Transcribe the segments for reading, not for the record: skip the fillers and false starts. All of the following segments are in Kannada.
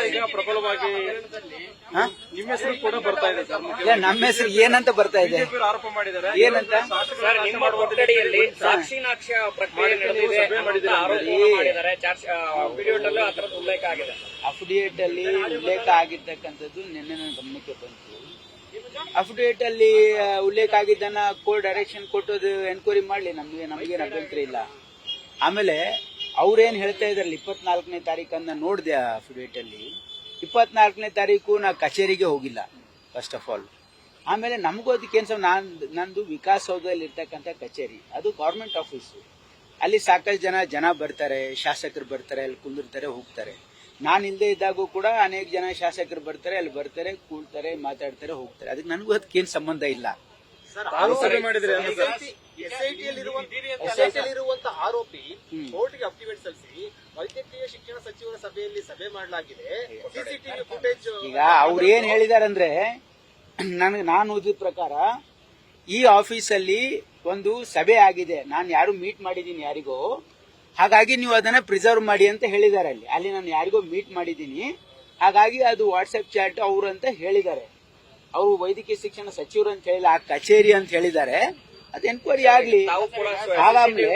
ಈಗ ಪ್ರಬಲವಾಗಿ ನಿಮ್ಮ ಹೆಸರು ಕೂಡ ಬರ್ತಾ ಇದೆ ಸರ್. ಇಲ್ಲ, ನಮ್ಮ ಹೆಸರು ಏನಂತ ಬರ್ತಾ ಇದೆ, ಬಿಜೆಪಿ ಆರೋಪ ಮಾಡಿದ್ದಾರೆ. ಏನಂತ ಸರ್, ನಿಮ್ಮ ಕೊಠಡಿಯಲ್ಲಿ ಸಾಕ್ಷಿನಾಕ್ಷ ಪ್ರಕ್ರಿಯೆ ನಡೆದಿದೆ ಅಂತ ಆರೋಪ ಮಾಡಿದ್ದಾರೆ. ಅಫಿಡವಿಟ್ ಆ ತರದ ಉಲ್ಲೇಖ ಆಗಿದೆ. ಅಫಿಡವಿಟ್ ಅಲ್ಲಿ ಉಲ್ಲೇಖ ಆಗಿರ್ತಕ್ಕಂಥದ್ದು ನಿನ್ನೆ ನನ್ನ ಗಮನಕ್ಕೆ ಬಂತು. ಅಫಿಡವಿಟ್ ಅಲ್ಲಿ ಉಲ್ಲೇಖ ಆಗಿದ್ದನ್ನ ಕೋರ್ಟ್ ಡೈರೆಕ್ಷನ್ ಕೊಟ್ಟೋದು ಎನ್ಕ್ವೈರಿ ಮಾಡ್ಲಿ, ನಮಗೇನು ಅಭ್ಯಂತರ ಇಲ್ಲ. ಆಮೇಲೆ ಅವ್ರೇನ್ ಹೇಳ್ತಾ ಇದ್ರಲ್ಲ 24ನೇ ತಾರೀಕನ್ನ ನೋಡಿದೆ ಅಫಿಡವಿಟ್ ಅಲ್ಲಿ. 24ನೇ ತಾರೀಕು ನಾ ಕಚೇರಿಗೆ ಹೋಗಿಲ್ಲ ಫಸ್ಟ್ ಆಫ್ ಆಲ್. ಆಮೇಲೆ ನಮಗೂ ಅದಕ್ಕೇನು ನಂದು ವಿಕಾಸ್ ಸೌಧದಲ್ಲಿ ಇರ್ತಕ್ಕಂಥ ಕಚೇರಿ, ಅದು ಗೌರ್ಮೆಂಟ್ ಆಫೀಸು. ಅಲ್ಲಿ ಸಾಕಷ್ಟು ಜನ ಬರ್ತಾರೆ, ಶಾಸಕರು ಬರ್ತಾರೆ, ಅಲ್ಲಿ ಕುಂದಿರ್ತಾರೆ, ಹೋಗ್ತಾರೆ. ನಾನು ಇಲ್ಲದೆ ಇದ್ದಾಗೂ ಕೂಡ ಅನೇಕ ಜನ ಶಾಸಕರು ಬರ್ತಾರೆ, ಅಲ್ಲಿ ಬರ್ತಾರೆ, ಕೂಡ್ತಾರೆ, ಮಾತಾಡ್ತಾರೆ, ಹೋಗ್ತಾರೆ. ಅದಕ್ಕೆ ನನಗೂ ಅದಕ್ಕೇನು ಸಂಬಂಧ ಇಲ್ಲ. ಎಸ್ಐಟಿಯಲ್ಲಿರುವಂತಹ ಆರೋಪಿ ಕೋರ್ಟ್ಗೆ ಅಫಿಡವಿಟ್ ಸಲ್ಲಿಸಿ ವೈದ್ಯಕೀಯ ಶಿಕ್ಷಣ ಸಚಿವರ ಸಭೆಯಲ್ಲಿ ಸಭೆ ಮಾಡಲಾಗಿದೆ. ಸಿಸಿಟಿವಿ ಫುಟೇಜ್ ಈಗ ಅವ್ರು ಏನ್ ಹೇಳಿದಾರಂದ್ರೆ, ನಾನು ಓದಿದ ಪ್ರಕಾರ ಈ ಆಫೀಸಲ್ಲಿ ಒಂದು ಸಭೆ ಆಗಿದೆ, ನಾನು ಯಾರು ಮೀಟ್ ಮಾಡಿದ್ದೀನಿ ಯಾರಿಗೋ, ಹಾಗಾಗಿ ನೀವು ಅದನ್ನ ಪ್ರಿಸರ್ವ್ ಮಾಡಿ ಅಂತ ಹೇಳಿದ್ದಾರೆ. ಅಲ್ಲಿ ನಾನು ಯಾರಿಗೋ ಮೀಟ್ ಮಾಡಿದ್ದೀನಿ, ಹಾಗಾಗಿ ಅದು ವಾಟ್ಸ್ಆಪ್ ಚಾಟ್ ಅವರು ಅಂತ ಹೇಳಿದ್ದಾರೆ. ಅವರು ವೈದ್ಯಕೀಯ ಶಿಕ್ಷಣ ಸಚಿವರು ಅಂತ ಹೇಳಿಲ್ಲ, ಆ ಕಚೇರಿ ಅಂತ ಹೇಳಿದ್ದಾರೆ. ಅದು ಎನ್ಕ್ವೈರಿ ಆಗ್ಲಿ. ಆಗಾಮ್ಲೆ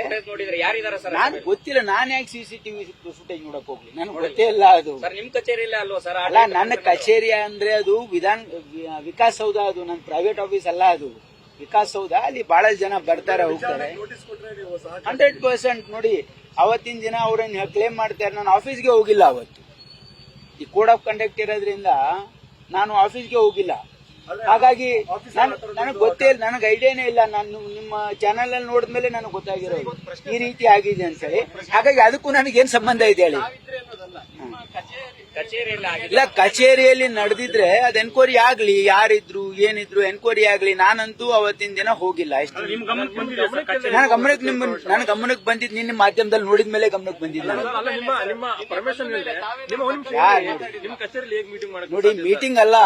ನಾನು ಗೊತ್ತಿಲ್ಲ, ನಾನು ಯಾಕೆ ಸಿಸಿಟಿವಿ ಫುಟೇಜ್ ನೋಡಕ್ ಹೋಗ್ಲಿ, ನನಗೆ ಗೊತ್ತೇ ಇಲ್ಲ. ಅದು ನಿಮ್ ಕಚೇರಿಯಲ್ಲ ಅಲ್ವಾ ಸರ್? ಅಲ್ಲ, ನನ್ನ ಕಚೇರಿ ಅಂದ್ರೆ ಅದು ವಿಕಾಸ್ ಸೌಧ, ಅದು ನನ್ನ ಪ್ರೈವೇಟ್ ಆಫೀಸ್ ಅಲ್ಲ, ಅದು ವಿಕಾಸ್ ಸೌಧ. ಅಲ್ಲಿ ಬಹಳ ಜನ ಬರ್ತಾರೆ, ಹೋಗ್ತಾರೆ. 100% ನೋಡಿ, ಅವತ್ತಿನ ದಿನ ಅವ್ರನ್ನ ಕ್ಲೇಮ್ ಮಾಡ್ತಾರೆ. ನಾನು ಆಫೀಸ್ಗೆ ಹೋಗಿಲ್ಲ ಅವತ್ತು. ಈ ಕೋಡ್ ಆಫ್ ಕಂಡಕ್ಟ್ ಇರೋದ್ರಿಂದ ನಾನು ಆಫೀಸ್ಗೆ ಹೋಗಿಲ್ಲ. ಹಾಗಾಗಿ ನನಗೆ ಗೊತ್ತೇ ಇಲ್ಲ, ನನಗೆ ಐಡಿಯಾನೇ ಇಲ್ಲ. ನಾನು ನಿಮ್ಮ ಚಾನೆಲ್ ಅಲ್ಲಿ ನೋಡಿದ್ಮೇಲೆ ನನಗೆ ಗೊತ್ತಾಗಿರೋದು ಈ ರೀತಿ ಆಗಿದೆ ಅಂತ ಹೇಳಿ. ಹಾಗಾಗಿ ಅದಕ್ಕೂ ನನಗೇನ್ ಸಂಬಂಧ ಇದೆ ಹೇಳಿ? ಇಲ್ಲ, ಕಚೇರಿಯಲ್ಲಿ ನಡೆದಿದ್ರೆ ಅದು ಎನ್ಕ್ವೈರಿ ಆಗ್ಲಿ, ಯಾರಿದ್ರು ಏನಿದ್ರು ಎನ್ಕ್ವೈರಿ ಆಗ್ಲಿ. ನಾನಂತೂ ಅವತ್ತಿನ ದಿನ ಹೋಗಿಲ್ಲ. ನನ್ನ ಗಮನಕ್ಕೆ ಬಂದಿದ್ದು ನಿನ್ನ ಮಾಧ್ಯಮದಲ್ಲಿ ನೋಡಿದ್ಮೇಲೆ ಗಮನಕ್ಕೆ ಬಂದಿದ್ದ. ನೋಡಿ, ಮೀಟಿಂಗ್ ಅಲ್ಲ,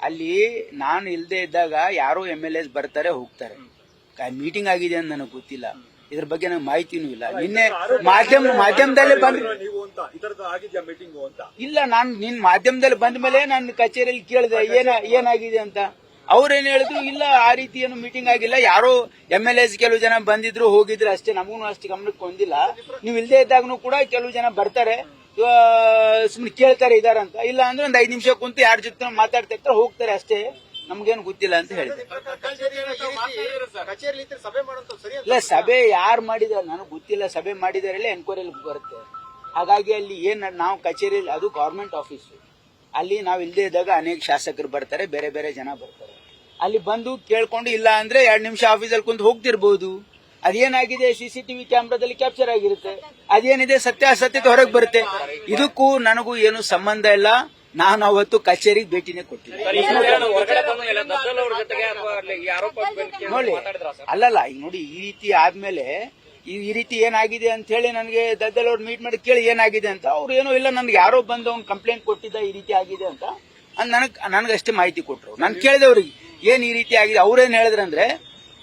ಅಲ್ಲಿ ನಾನು ಇಲ್ಲದೆ ಇದ್ದಾಗ ಯಾರೋ MLAs ಬರ್ತಾರೆ, ಹೋಗ್ತಾರೆ. ಮೀಟಿಂಗ್ ಆಗಿದೆ ಅಂತ ನನಗೆ ಗೊತ್ತಿಲ್ಲ, ಇದ್ರ ಬಗ್ಗೆ ನನಗೆ ಮಾಹಿತಿನೂ ಇಲ್ಲ. ನಿನ್ನೆ ಮಾಧ್ಯಮದಲ್ಲಿ ಇಲ್ಲ, ನಾನು ನಿನ್ ಮಾಧ್ಯಮದಲ್ಲಿ ಬಂದ ಮೇಲೆ ನಾನು ಕಚೇರಿಯಲ್ಲಿ ಕೇಳಿದೆ ಏನಾಗಿದೆ ಅಂತ. ಅವ್ರೇನ್ ಹೇಳಿದ್ರು, ಇಲ್ಲ ಆ ರೀತಿ ಏನು ಮೀಟಿಂಗ್ ಆಗಿಲ್ಲ, ಯಾರೋ MLAs ಕೆಲವು ಜನ ಬಂದಿದ್ರು, ಹೋಗಿದ್ರು ಅಷ್ಟೇ, ನಮಗೂ ಅಷ್ಟು ಗಮನಕ್ಕೆ ಬಂದಿಲ್ಲ. ನೀವು ಇಲ್ಲದೆ ಇದ್ದಾಗೂ ಕೂಡ ಕೆಲವು ಜನ ಬರ್ತಾರೆ, ಸುಮ್ನೆ ಕೇಳ್ತಾರೆ ಇದಾರಂತ. ಇಲ್ಲ ಅಂದ್ರೆ ಒಂದ್ 5 ನಿಮಿಷ ಕುಂತು ಯಾರ ಜೊತೆ ಮಾತಾಡ್ತಾ ಇರ್ತಾರೆ, ಹೋಗ್ತಾರೆ ಅಷ್ಟೇ, ನಮ್ಗೇನು ಗೊತ್ತಿಲ್ಲ ಅಂತ ಹೇಳಿದೆ. ಇಲ್ಲ, ಸಭೆ ಯಾರು ಮಾಡಿದಾರೆ ನನಗೆ ಗೊತ್ತಿಲ್ಲ. ಸಭೆ ಮಾಡಿದಾರಲ್ಲ ಎನ್ಕ್ವೈರಿಯಲ್ಲಿ ಬರುತ್ತೆ. ಹಾಗಾಗಿ ಅಲ್ಲಿ ನಾವು ಕಚೇರಿಯಲ್ಲಿ, ಅದು ಗವರ್ಮೆಂಟ್ ಆಫೀಸು, ಅಲ್ಲಿ ನಾವು ಇಲ್ಲದೆ ಇದ್ದಾಗ ಅನೇಕ ಶಾಸಕರು ಬರ್ತಾರೆ, ಬೇರೆ ಬೇರೆ ಜನ ಬರ್ತಾರೆ. ಅಲ್ಲಿ ಬಂದು ಕೇಳ್ಕೊಂಡು ಇಲ್ಲ ಅಂದ್ರೆ 2 ನಿಮಿಷ ಆಫೀಸಲ್ಲಿ ಕುಂತು ಹೋಗ್ತಿರ್ಬೋದು. ಅದೇನಾಗಿದೆ ಸಿಸಿಟಿವಿ ಕ್ಯಾಮ್ರಾದಲ್ಲಿ ಕ್ಯಾಪ್ಚರ್ ಆಗಿರುತ್ತೆ. ಅದೇನಿದೆ ಸತ್ಯಾಸತ್ಯತೆ ಹೊರಗೆ ಬರುತ್ತೆ. ಇದಕ್ಕೂ ನನಗೂ ಏನು ಸಂಬಂಧ ಇಲ್ಲ. ನಾನು ಅವತ್ತು ಕಚೇರಿಗೆ ಭೇಟಿನೇ ಕೊಟ್ಟಿದ್ದೆ. ನೋಡಿ, ಅಲ್ಲಲ್ಲ, ಈಗ ನೋಡಿ, ಈ ರೀತಿ ಆದ್ಮೇಲೆ ಈ ರೀತಿ ಏನಾಗಿದೆ ಅಂತ ಹೇಳಿ ನನಗೆ ದದ್ದಲ್ ಅವ್ರು ಮೀಟ್ ಮಾಡಿ ಕೇಳಿ ಏನಾಗಿದೆ ಅಂತ. ಅವ್ರು ಏನೋ ಇಲ್ಲ, ನನ್ಗೆ ಯಾರೋ ಬಂದು ಅವ್ನು ಕಂಪ್ಲೇಂಟ್ ಕೊಟ್ಟಿದ್ದ ಈ ರೀತಿ ಆಗಿದೆ ಅಂತ ನನಗಷ್ಟೇ ಮಾಹಿತಿ ಕೊಟ್ರು. ನಾನು ಕೇಳಿದೆ ಅವ್ರಿಗೆ ಏನ್ ಈ ರೀತಿ ಆಗಿದೆ. ಅವ್ರೇನ್ ಹೇಳಿದ್ರಂದ್ರೆ,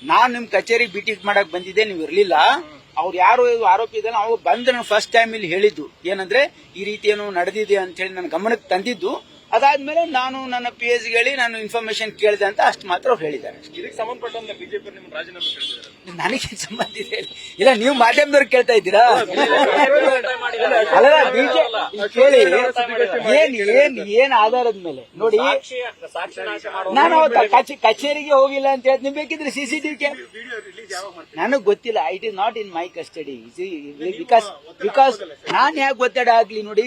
ನಾನ್ ನಿಮ್ ಕಚೇರಿಗೆ ಭೇಟಿ ಮಾಡಕ್ ಬಂದಿದ್ದೆ, ನೀವು ಇರ್ಲಿಲ್ಲ. ಅವ್ರು ಯಾರು ಆರೋಪಿ ಇದ್ದಾನೆ ಅವ್ರು ಬಂದು ನಾನು ಫಸ್ಟ್ ಟೈಮ್ ಇಲ್ಲಿ ಹೇಳಿದ್ದು ಏನಂದ್ರೆ, ಈ ರೀತಿ ಏನು ನಡೆದಿದೆ ಅಂತ ಹೇಳಿ ನನ್ನ ಗಮನಕ್ಕೆ ತಂದಿದ್ದು. ಅದಾದ್ಮೇಲೆ ನಾನು ನನ್ನ PS ಹೇಳಿ ನಾನು ಇನ್ಫಾರ್ಮೇಶನ್ ಕೇಳಿದೆ ಅಂತ ಅಷ್ಟು ಮಾತ್ರ ಅವ್ರು ಹೇಳಿದ್ದಾರೆ. ಇದಕ್ಕೆ ಸಂಬಂಧಪಟ್ಟಂತೆ ಬಿಜೆಪಿ ನಿಮ್ಮ ರಾಜೀನಾಮೆ ಕೇಳಿದ್ದಾರೆ. ನನಗೆ ಸಂಬಂಧ ಇದೆ ಇಲ್ಲ, ನೀವು ಮಾಧ್ಯಮದವ್ರು ಕೇಳ್ತಾ ಇದ್ದೀರಾ? ಅಲ್ಲ, ಕೇಳಿ ಏನ್ ಆಧಾರದ ಮೇಲೆ ನೋಡಿ. ನಾನು ಕಚೇರಿಗೆ ಹೋಗಿಲ್ಲ ಅಂತ ಹೇಳಿ, ನೀವು ಬೇಕಿದ್ರೆ CCTV ನನಗ್ ಗೊತ್ತಿಲ್ಲ. It is not in my custody. Because ನಾನ್ ಯಾಕೆ ಒತ್ತಡ ಆಗ್ಲಿ ನೋಡಿ.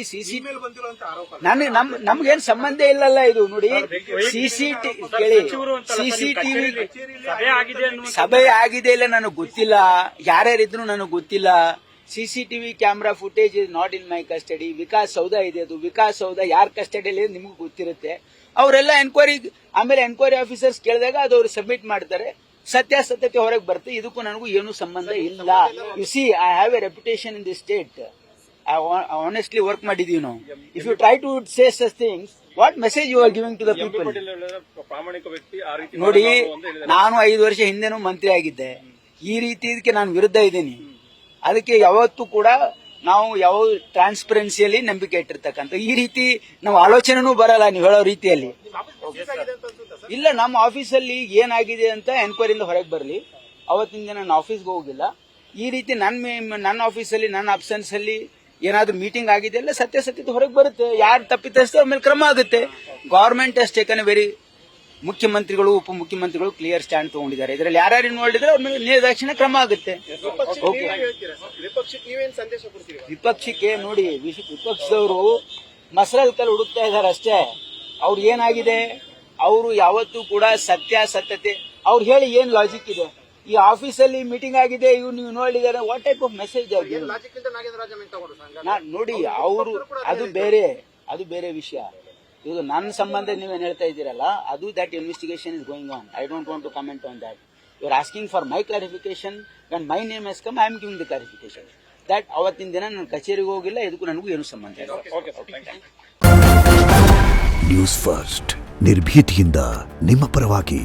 ನಮ್ಗೇನ್ ಸಂಬಂಧ ಇಲ್ಲಲ್ಲ ಇದು. ನೋಡಿ, CCTV ಸಭೆ ಆಗಿದೆ ಇಲ್ಲ ನನಗೆ ಗೊತ್ತಿಲ್ಲ, ಯಾರ್ಯಾರಿದ್ರು ನನಗೆ ಗೊತ್ತಿಲ್ಲ. CCTV camera footage is not in my custody. Vikas ಸೌಧ ಇದೆ, ಅದು ವಿಕಾಸ್ ಸೌಧ ಯಾರ ಕಸ್ಟಡಿಯಲ್ಲಿ ನಿಮ್ಗೆ ಗೊತ್ತಿರುತ್ತೆ. ಅವರೆಲ್ಲ ಆಮೇಲೆ ಎನ್ಕ್ವೈರಿ ಆಫೀಸರ್ಸ್ ಕೇಳಿದಾಗ ಅದು ಅವ್ರು ಸಬ್ಮಿಟ್ ಮಾಡ್ತಾರೆ, ಸತ್ಯಾಸತ್ಯತೆ ಹೊರಗೆ ಬರುತ್ತೆ. ಇದಕ್ಕೂ ನನಗೂ ಏನು ಸಂಬಂಧ ಇಲ್ಲ. U C, I have A reputation in the state. I honestly work ಮಾಡಿದೀವಿ ನಾವು. If you try to say such things, what message you are giving to the people? ನೋಡಿ, ನಾನು 5 ವರ್ಷ ಹಿಂದೆನೂ ಮಂತ್ರಿ ಆಗಿದ್ದೆ. ಈ ರೀತಿ ಇದಕ್ಕೆ ನಾನು ವಿರುದ್ಧ ಇದ್ದೀನಿ. ಅದಕ್ಕೆ ಯಾವತ್ತೂ ಕೂಡ ನಾವು ಯಾವ ಟ್ರಾನ್ಸ್ಪರೆನ್ಸಿಯಲ್ಲಿ ನಂಬಿಕೆ ಇಟ್ಟಿರ್ತಕ್ಕಂಥ ಈ ರೀತಿ ನಾವು ಆಲೋಚನೆನೂ ಬರಲ್ಲ ನೀವು ಹೇಳೋ ರೀತಿಯಲ್ಲಿ. ಇಲ್ಲ, ನಮ್ಮ ಆಫೀಸಲ್ಲಿ ಏನಾಗಿದೆ ಅಂತ ಎನ್ಕ್ವೈರಿಯಿಂದ ಹೊರಗೆ ಬರಲಿ. ಅವತ್ತಿನ ದಿನ ನಾನು ಆಫೀಸ್ಗೆ ಹೋಗಿಲ್ಲ. ಈ ರೀತಿ ನನ್ನ ಆಫೀಸಲ್ಲಿ ನನ್ನ ಅಬ್ಸೆನ್ಸ್ ಅಲ್ಲಿ ಏನಾದ್ರೂ ಮೀಟಿಂಗ್ ಆಗಿದೆ ಅಲ್ಲ, ಸತ್ಯದ ಹೊರಗೆ ಬರುತ್ತೆ. ಯಾರು ತಪ್ಪಿತಸ್ಥೆ ಅವ್ರ ಮೇಲೆ ಕ್ರಮ ಆಗುತ್ತೆ. ಗವರ್ಮೆಂಟ್ ಹಸ್ ಟೇಕನ್ ವೆರಿ, ಮುಖ್ಯಮಂತ್ರಿಗಳು ಉಪಮುಖ್ಯಮಂತ್ರಿಗಳು ಕ್ಲಿಯರ್ ಸ್ಟ್ಯಾಂಡ್ ತಗೊಂಡಿದ್ದಾರೆ. ಇದರಲ್ಲಿ ಯಾರ್ಯಾರು ಇನ್ವಾಲ್ವ್ ಇದ್ರೆ ಅವ್ರ ಮೇಲೆ ನಿರ್ದಾಕ್ಷಿಣ್ಯ ಕ್ರಮ ಆಗುತ್ತೆ. ಓಕೆ, ವಿಪಕ್ಷಕ್ಕೆ ನೀವೇನ್ ಸಂದೇಶ ಕೊಡ್ತೀರಿ? ವಿಪಕ್ಷಕ್ಕೆ ನೋಡಿ, ವಿಪಕ್ಷದವರು ಮಸರಲ್ಲಿ ಕಲ್ಲು ಹುಡುಕ್ತಾ ಇದ್ದಾರೆ ಅಷ್ಟೇ. ಅವ್ರು ಏನಾಗಿದೆ, ಅವರು ಯಾವತ್ತೂ ಕೂಡ ಸತ್ಯತೆ ಅವ್ರು ಹೇಳಿ ಏನ್ ಲಾಜಿಕ್ ಇದೆ? ಈ ಆಫೀಸಲ್ಲಿ ಮೀಟಿಂಗ್ ಆಗಿದೆ, ಇವ್ರು ನೀವು ನೋಡಿದಾರೆ, ವಾಟ್ ಟೈಪ್ ಆಫ್ ಮೆಸೇಜ್ ಆಗಿದೆ ನೋಡಿ. ಅವರು ಅದು ಬೇರೆ ವಿಷಯ. ಈಗ ನನ್ನ ಸಂಬಂಧ ನೀವೇನ್ ಹೇಳ್ತಾ ಇದ್ದೀರಲ್ಲ, ಅದು that investigation is going on. I don't want to comment on that. You are asking for my clarification. When my name has come, I am giving the clarification that ಅವತ್ತಿನ ದಿನ ನಾನು ಕಚೇರಿಗೆ ಹೋಗಿಲ್ಲ, ಇದಕ್ಕೂ ನನಗೂ ಏನು ಸಂಬಂಧ ಇಲ್ಲ. ನ್ಯೂಸ್ ಫಸ್ಟ್, ನಿರ್ಭೀತಿಯಿಂದ ನಿಮ್ಮ ಪರವಾಗಿ.